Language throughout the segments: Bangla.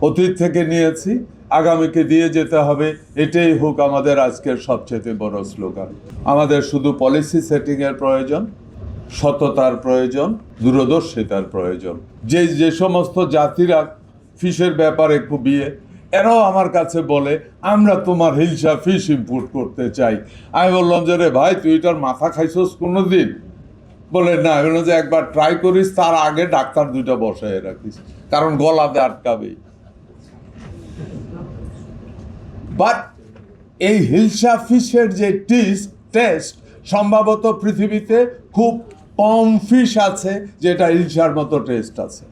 অতীত থেকে নিয়েছি, আগামীকে দিয়ে যেতে হবে, এটাই হোক আমাদের আজকের সবচেয়ে বড় স্লোগান। আমাদের শুধু পলিসি সেটিংয়ের প্রয়োজন, সততার প্রয়োজন, দূরদর্শিতার প্রয়োজন। যে সমস্ত জাতিরা ফিশের ব্যাপারে খুবিয়ে, এরাও আমার কাছে বলে আমরা তোমার হিলসা ফিশ ইম্পোর্ট করতে চাই। আমি বললাম যে রে ভাই, তুই এটার মাথা খাইছস কোনো দিন? বলে না, যে একবার ট্রাই করিস, তার আগে ডাক্তার দুইটা বসায় রাখিস, কারণ গলাতে আটকাবেই। বাট এই হিলসা ফিশের যে টেস্ট, সম্ভবত পৃথিবীতে খুব কম ফিশ আছে যেটা হিলসার মতো টেস্ট আছে।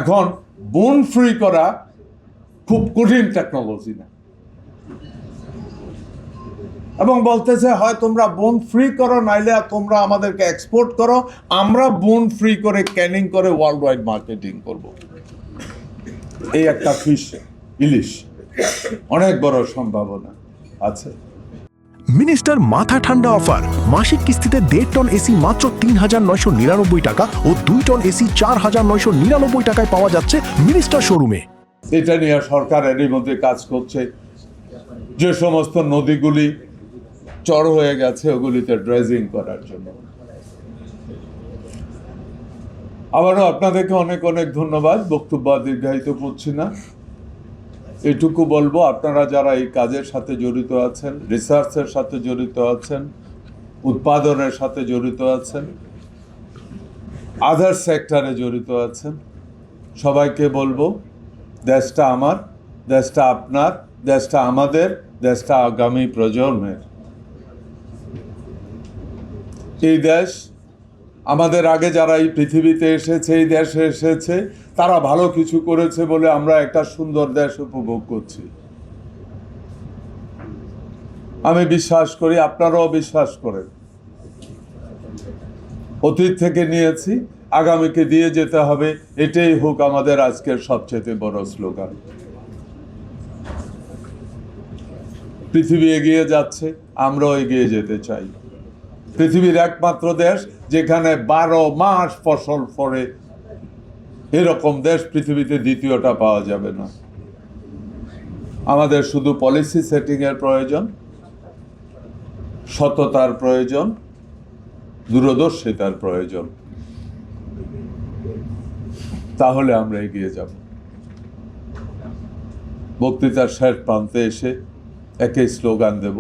এখন বোন ফ্রি করা খুব কঠিন টেকনোলজি না, এবং বলতেছে হয় তোমরা বোন ফ্রি করো, নাইলে তোমরা আমাদেরকে এক্সপোর্ট করো, আমরা বোন ফ্রি করে ক্যানিং করে ওয়ার্ল্ড ওয়াইড মার্কেটিং করব। এই একটা ফিশ ইলিশ অনেক বড় সম্ভাবনা আছে। মিনিস্টার মাথা ঠান্ডা অফার, মাসিক কিস্তিতে 1.5 টন এসি মাত্র 3,999 টাকা ও 2 টন এসি 4,999 টাকায় পাওয়া যাচ্ছে মিনিস্টার শোরুমে। এটা নিয়ে সরকার এরই মধ্যে কাজ করছে। যে সমস্ত নদীগুলি চর হয়ে গেছে ওগুলিতে ড্রেজিং করার জন্য। আবারও আপনাদেরকে অনেক অনেক ধন্যবাদ। বক্তব্য দীর্ঘায়িত করছি না, এটুকু বলবো, আপনারা যারা এই কাজের সাথে জড়িত আছেন, রিসার্চের সাথে জড়িত আছেন, উৎপাদনের সাথে জড়িত আছেন, আদার সেক্টরে জড়িত আছেন, সবাইকে বলবো দেশটা আমার, দেশটা আপনার, দেশটা আমাদের, দেশটা আগামী প্রজন্মের। এই দেশ আমাদের আগে যারা এই পৃথিবীতে এসেছে, এই দেশে এসেছে, তারা ভালো কিছু করেছে বলে আমরা একটা সুন্দর দেশ উপভোগ করছি। আমি বিশ্বাস করি, আপনারাও বিশ্বাস করেন। অতীত থেকে নিয়েছি, আগামীকে দিয়ে যেতে হবে, এটাই হোক আমাদের আজকের সবচেয়ে বড় স্লোগান। পৃথিবী এগিয়ে যাচ্ছে, আমরাও এগিয়ে যেতে চাই। পৃথিবীর একমাত্র দেশ যেখানে 12 মাস ফসল ফলে, এরকম দেশ পৃথিবীতে দ্বিতীয়টা পাওয়া যাবে না। আমাদের শুধু পলিসি সেটিংয়ের প্রয়োজন, সততার প্রয়োজন, দূরদর্শিতার প্রয়োজন, তাহলে আমরা এগিয়ে যাব। বক্তৃতার শেষ প্রান্তে এসে একই স্লোগান দেব,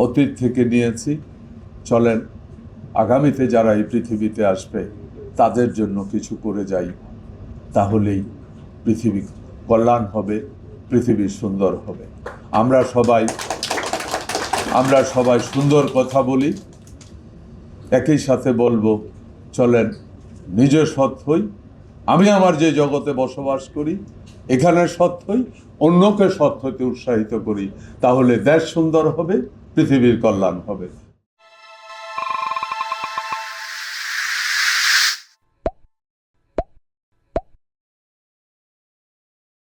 অতীত থেকে নিয়েছি, চলেন আগামীতে যারা এই পৃথিবীতে আসবে তাদের জন্য কিছু করে যাই, তাহলেই পৃথিবী কল্যাণ হবে, পৃথিবী সুন্দর হবে। আমরা সবাই সুন্দর কথা বলি, একই সাথে বলবো চলেন নিজে সৎ হই। আমি আমার যে জগতে বসবাস করি এখানে সৎ হই, অন্যকে সৎ হইতে উৎসাহিত করি, তাহলে দেশ সুন্দর হবে, পৃথিবীর কল্যাণ হবে।